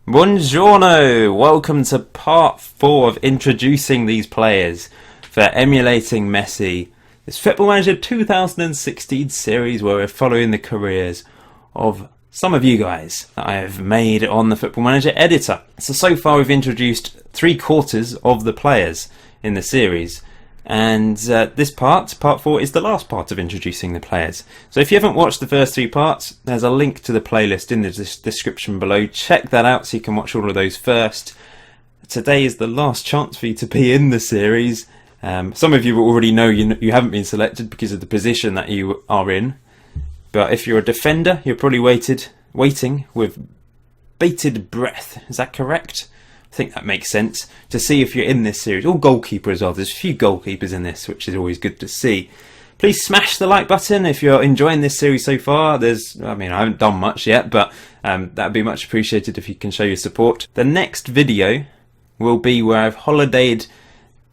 Buongiorno! Welcome to part 4 of introducing these players for emulating Messi. This Football Manager 2016 series where we're following the careers of some of you guys that I have made on the Football Manager editor. So far we've introduced 3/4 of the players in the series. And this part 4, is the last part of introducing the players. So if you haven't watched the first 3 parts, there's a link to the playlist in the description below. Check that out so you can watch all of those first. Today is the last chance for you to be in the series. Some of you already know you haven't been selected because of the position that you are in. But if you're a defender, you're probably waiting with bated breath. Is that correct? I think that makes sense, to see if you're in this series. Or goalkeeper as well. There's a few goalkeepers in this, which is always good to see. Please smash the like button if you're enjoying this series so far. I haven't done much yet, but that'd be much appreciated if you can show your support. The next video will be where I've holidayed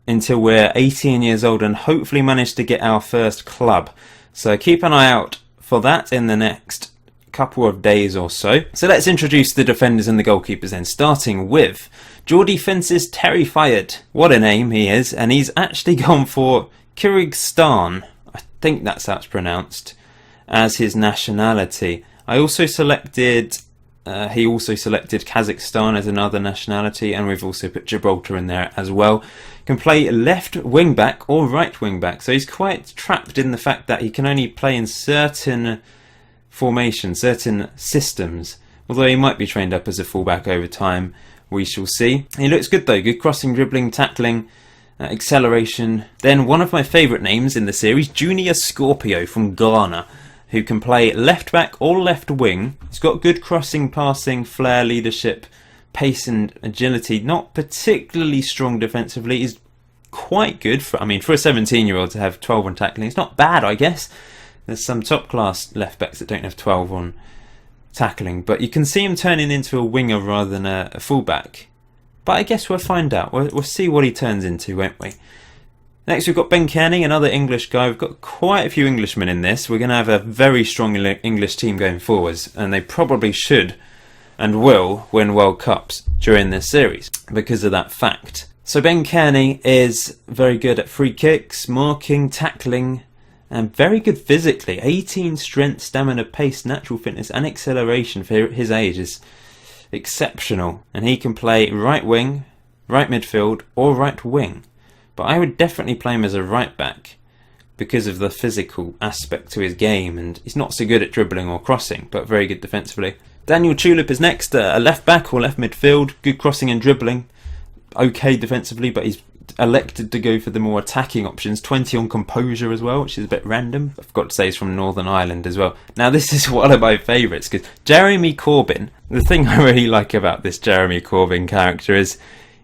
until we're 18 years old and hopefully managed to get our first club. So keep an eye out for that in the next couple of days or so. So let's introduce the defenders and the goalkeepers then, starting with Geordie Fence's Terrified. What a name he is, and he's actually gone for Kyrgyzstan, I think that's how it's pronounced, as his nationality. He also selected Kazakhstan as another nationality, and we've also put Gibraltar in there as well. Can play left wing back or right wing back, so he's quite trapped in the fact that he can only play in certain formations, certain systems, although he might be trained up as a fullback over time. We shall see. He looks good though, good crossing, dribbling, tackling, acceleration. Then one of my favourite names in the series, Junior Scorpio from Ghana, who can play left back or left wing. He's got good crossing, passing, flair, leadership, pace and agility. Not particularly strong defensively. He's quite good for a 17-year-old to have 12 on tackling. It's not bad, I guess. There's some top class left backs that don't have 12 on tackling, but you can see him turning into a winger rather than a fullback. But I guess we'll find out. We'll see what he turns into, won't we? Next we've got Ben Kearney, another English guy. We've got quite a few Englishmen in this. We're going to have a very strong English team going forwards, and they probably should and will win World Cups during this series because of that fact. So Ben Kearney is very good at free kicks, marking, tackling, and very good physically. 18 strength, stamina, pace, natural fitness and acceleration for his age is exceptional. And he can play right wing, right midfield or right wing. But I would definitely play him as a right back because of the physical aspect to his game, and he's not so good at dribbling or crossing, but very good defensively. Daniel Tulip is next, a left back or left midfield, good crossing and dribbling, okay defensively, but he's elected to go for the more attacking options. 20 on composure as well, which is a bit random. I forgot to say he's from Northern Ireland as well. Now this is one of my favourites because Jeremy Corbyn, the thing I really like about this Jeremy Corbyn character is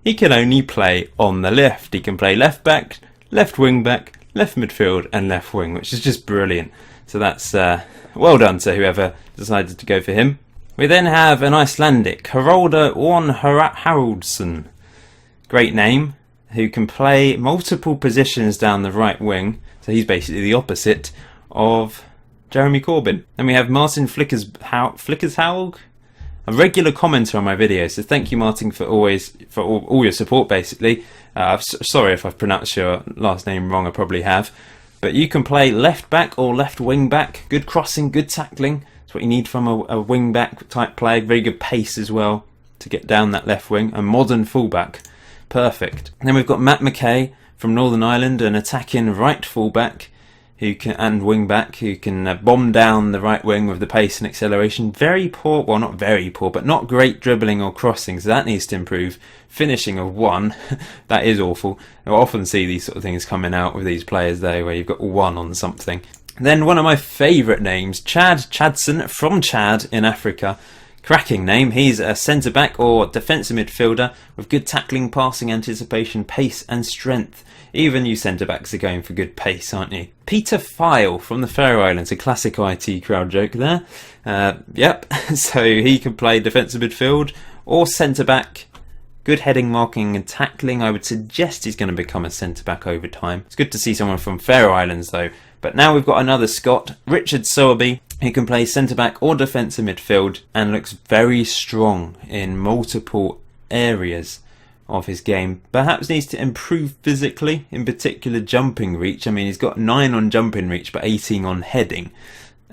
he can only play on the left. He can play left back, left wing back, left midfield and left wing, which is just brilliant. So that's well done to whoever decided to go for him. We then have an Icelandic, Haraldur Orn Haraldsson. Great name. Who can play multiple positions down the right wing. So he's basically the opposite of Jeremy Corbyn. Then we have Martin Flickershaug, a regular commenter on my videos. So thank you, Martin, for all your support, basically. Sorry if I've pronounced your last name wrong, I probably have. But you can play left back or left wing back. Good crossing, good tackling. That's what you need from a wing back type player. Very good pace as well to get down that left wing. A modern fullback. Perfect. And then we've got Matt McKay from Northern Ireland, an attacking right fullback and wing back who can bomb down the right wing with the pace and acceleration. Very poor, well not very poor, but not great dribbling or crossing, so that needs to improve. Finishing of 1, that is awful. I often see these sort of things coming out with these players there where you've got 1 on something. Then one of my favourite names, Chad Chadson from Chad in Africa. Cracking name. He's a centre-back or defensive midfielder with good tackling, passing, anticipation, pace and strength. Even you centre-backs are going for good pace, aren't you? Peter File from the Faroe Islands, a classic IT crowd joke there. Yep, so he can play defensive midfield or centre-back. Good heading, marking and tackling. I would suggest he's going to become a centre-back over time. It's good to see someone from Faroe Islands though. But now we've got another Scot, Richard Sowerby. He can play centre-back or defensive midfield and looks very strong in multiple areas of his game. Perhaps needs to improve physically, in particular jumping reach. I mean, he's got 9 on jumping reach but 18 on heading,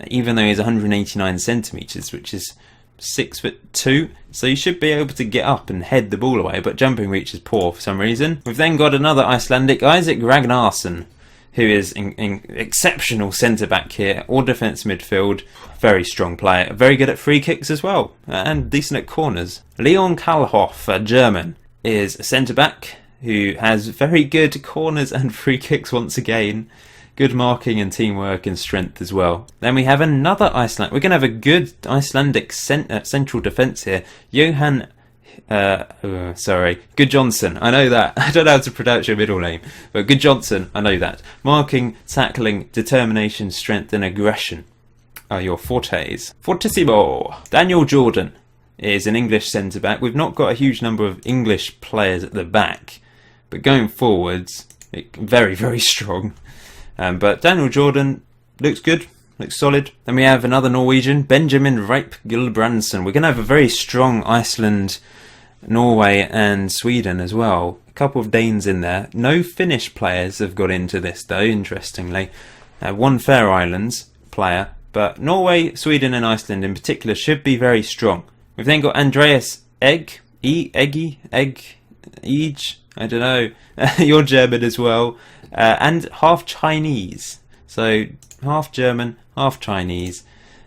even though he's 189 centimetres, which is 6'2", so you should be able to get up and head the ball away, but jumping reach is poor for some reason. We've then got another Icelandic, Isaac Ragnarsson, who is an exceptional centre-back here, or defence midfield. Very strong player, very good at free kicks as well, and decent at corners. Leon Kalhoff, a German, is a centre-back who has very good corners and free kicks once again. Good marking and teamwork and strength as well. Then we have another Iceland. We're going to have a good Icelandic central defence here. Johan... Gudjonsson. I know that. I don't know how to pronounce your middle name. But Gudjonsson, I know that. Marking, tackling, determination, strength and aggression are your fortes. Fortissimo. Daniel Jordan is an English centre-back. We've not got a huge number of English players at the back. But going forwards, very, very strong. But Daniel Jordan looks good, looks solid. Then we have another Norwegian, Benjamin Ripe Gulbrandsen. We're going to have a very strong Iceland, Norway and Sweden as well. A couple of Danes in there. No Finnish players have got into this though, interestingly. One Faroe Islands player. But Norway, Sweden and Iceland in particular should be very strong. We've then got Andreas Egg, I don't know. You're German as well. And half Chinese. So half German, half Chinese.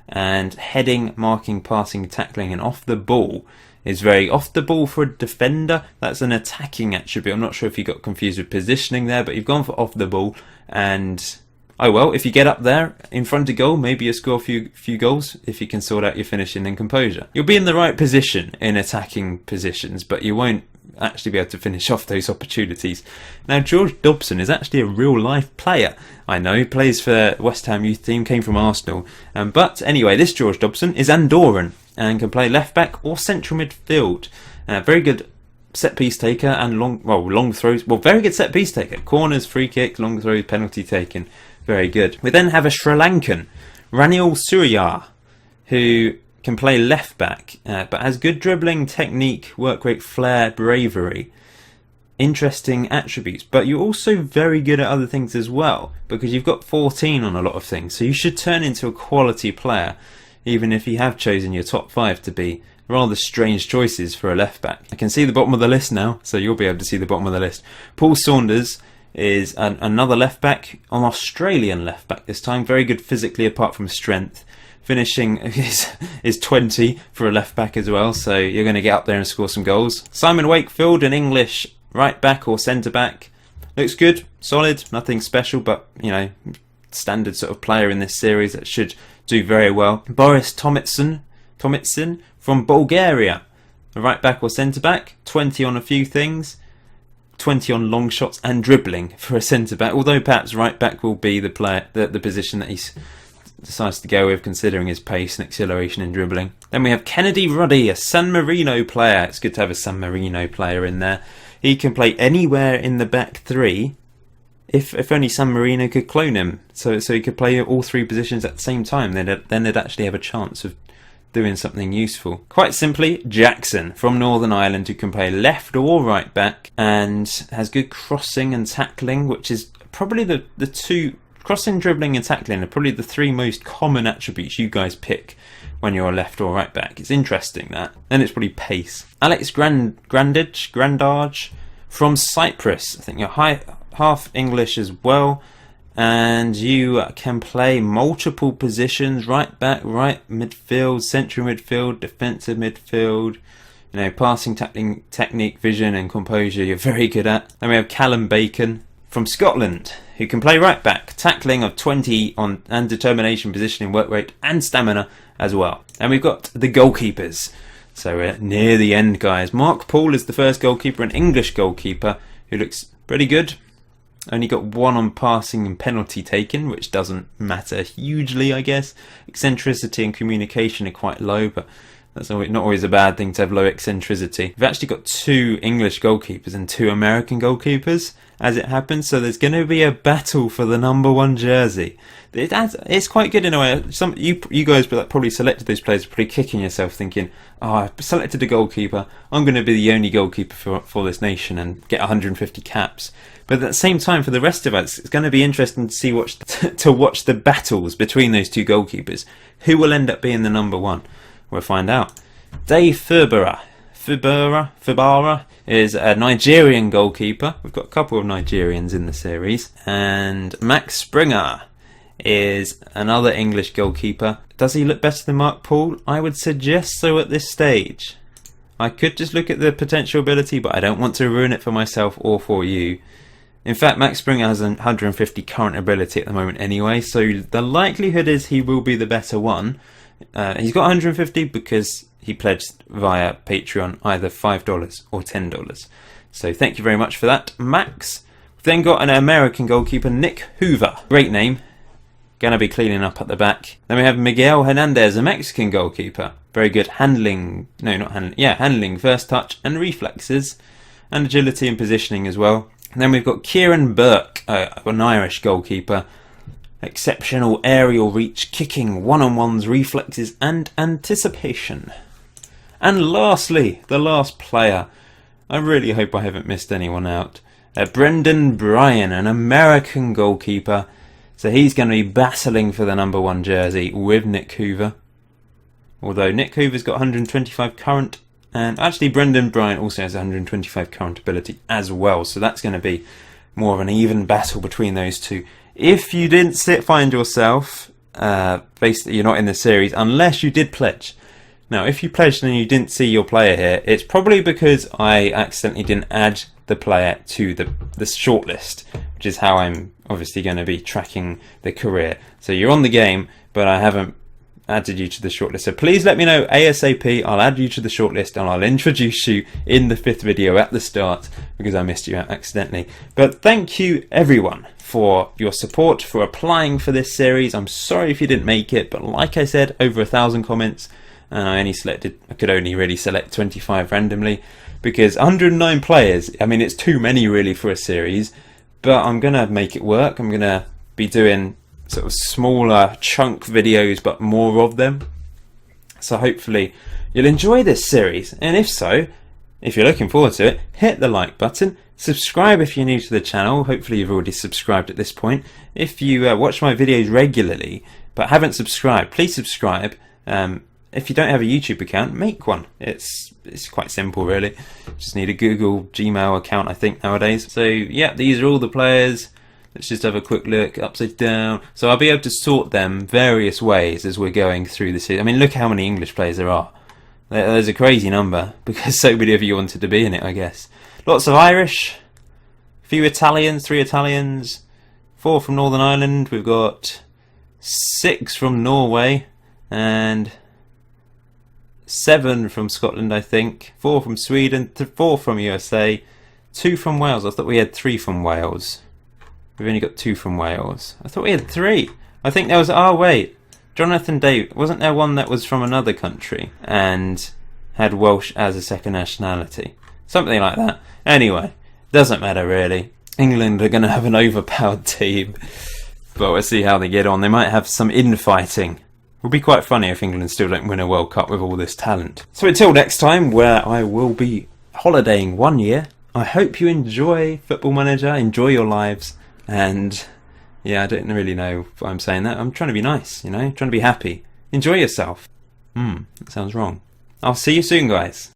And heading, marking, passing, tackling and off the ball is very off the ball for a defender. That's an attacking attribute. I'm not sure if you got confused with positioning there, but you've gone for off the ball. And oh well, if you get up there in front of goal, maybe you score a few goals if you can sort out your finishing and composure. You'll be in the right position in attacking positions, but you won't actually be able to finish off those opportunities. Now, George Dobson is actually a real life player. I know he plays for West Ham youth team, came from Arsenal. But anyway, this George Dobson is Andorran and can play left back or central midfield. Very good set piece taker and long throws. Well, very good set piece taker. Corners, free kicks, long throws, penalty taken. Very good. We then have a Sri Lankan, Ranil Surya, who can play left back, but has good dribbling, technique, work rate, flair, bravery. Interesting attributes, but you're also very good at other things as well, because you've got 14 on a lot of things, so you should turn into a quality player, even if you have chosen your top 5 to be rather strange choices for a left back. I can see the bottom of the list now, so you'll be able to see the bottom of the list. Paul Saunders is another left back, an Australian left back this time, very good physically apart from strength. Finishing is 20 for a left back as well, so you're going to get up there and score some goals. Simon Wakefield, an English right back or centre back, looks good, solid, nothing special, but you know, standard sort of player in this series that should do very well. Boris Tomitsin from Bulgaria, a right back or centre back, 20 on a few things, 20 on long shots and dribbling for a centre back. Although perhaps right back will be the player, the position that he's decides to go with, considering his pace and acceleration and dribbling. Then we have Kennedy Ruddy, a San Marino player. It's good to have a San Marino player in there. He can play anywhere in the back three, if only San Marino could clone him. So he could play all 3 positions at the same time. Then they'd actually have a chance of doing something useful. Quite simply, Jackson from Northern Ireland, who can play left or right back and has good crossing and tackling, which is probably the two. Crossing, dribbling and tackling are probably the 3 most common attributes you guys pick when you're a left or right back. It's interesting that. Then it's probably pace. Alex Grandage from Cyprus. I think you're half English as well. And you can play multiple positions. Right back, right midfield, central midfield, defensive midfield. You know, passing, tackling, technique, vision and composure you're very good at. Then we have Callum Bacon from Scotland, who can play right back, tackling of 20 on and determination, positioning, work rate and stamina as well. And we've got the goalkeepers. So we're near the end, guys. Mark Paul is the first goalkeeper, an English goalkeeper, who looks pretty good. Only got 1 on passing and penalty taken, which doesn't matter hugely, I guess. Eccentricity and communication are quite low, but That's not always a bad thing to have low eccentricity. We've actually got 2 English goalkeepers and 2 American goalkeepers, as it happens, so there's going to be a battle for the number 1 jersey. It's quite good in a way. You guys probably selected those players, probably kicking yourself thinking, oh, I've selected a goalkeeper, I'm going to be the only goalkeeper for this nation and get 150 caps. But at the same time, for the rest of us, it's going to be interesting to see to watch the battles between those 2 goalkeepers. Who will end up being the number 1? We'll find out. Dave Fubara is a Nigerian goalkeeper. We've got a couple of Nigerians in the series. And Max Springer is another English goalkeeper. Does he look better than Mark Paul? I would suggest so at this stage. I could just look at the potential ability, but I don't want to ruin it for myself or for you. In fact, Max Springer has 150 current ability at the moment anyway, so the likelihood is he will be the better one. He's got 150 because he pledged via Patreon either $5 or $10. So thank you very much for that, Max. We've then got an American goalkeeper, Nick Hoover. Great name. Gonna be cleaning up at the back. Then we have Miguel Hernandez, a Mexican goalkeeper. Very good handling. No, not handling. Yeah, handling, first touch and reflexes. And agility and positioning as well. And then we've got Kieran Burke, an Irish goalkeeper. Exceptional aerial reach, kicking, one-on-ones, reflexes and anticipation. And lastly, the last player. I really hope I haven't missed anyone out. Brendan Bryan, an American goalkeeper. So he's going to be battling for the number 1 jersey with Nick Hoover. Although Nick Hoover's got 125 current. And actually Brendan Bryan also has 125 current ability as well. So that's going to be more of an even battle between those 2. If you didn't find yourself, basically you're not in the series unless you did pledge. Now, if you pledged and you didn't see your player here, it's probably because I accidentally didn't add the player to the shortlist, which is how I'm obviously going to be tracking the career. So you're on the game, but I haven't added you to the shortlist. So please let me know ASAP. I'll add you to the shortlist and I'll introduce you in the 5th video at the start because I missed you out accidentally. But thank you everyone for your support, for applying for this series. I'm sorry if you didn't make it, but like I said, over 1,000 comments, and I could only really select 25 randomly because 109 players, I mean, it's too many really for a series, but I'm gonna make it work. I'm gonna be doing sort of smaller chunk videos, but more of them. So hopefully you'll enjoy this series, and if so, if you're looking forward to it, hit the like button. Subscribe if you're new to the channel. Hopefully you've already subscribed at this point. If you watch my videos regularly but haven't subscribed, please subscribe. If you don't have a YouTube account, make one. It's quite simple really. Just need a Google Gmail account, I think, nowadays. So yeah, these are all the players. Let's just have a quick look, upside down. So I'll be able to sort them various ways as we're going through the series. I mean, look how many English players there are. There's a crazy number because so many of you wanted to be in it, I guess. Lots of Irish, a few Italians, 3 Italians, 4 from Northern Ireland. We've got 6 from Norway and 7 from Scotland, I think. 4 from Sweden, 4 from USA, 2 from Wales. I thought we had 3 from Wales. We've only got 2 from Wales. I thought we had 3. I think there was, oh wait, Jonathan David, wasn't there one that was from another country and had Welsh as a second nationality? Something like that. Anyway, doesn't matter really. England are going to have an overpowered team, but we'll see how they get on. They might have some infighting. It would be quite funny if England still don't win a World Cup with all this talent. So until next time, where I will be holidaying 1 year, I hope you enjoy Football Manager, enjoy your lives, and yeah, I don't really know why I'm saying that. I'm trying to be nice, you know, trying to be happy. Enjoy yourself. That sounds wrong. I'll see you soon, guys.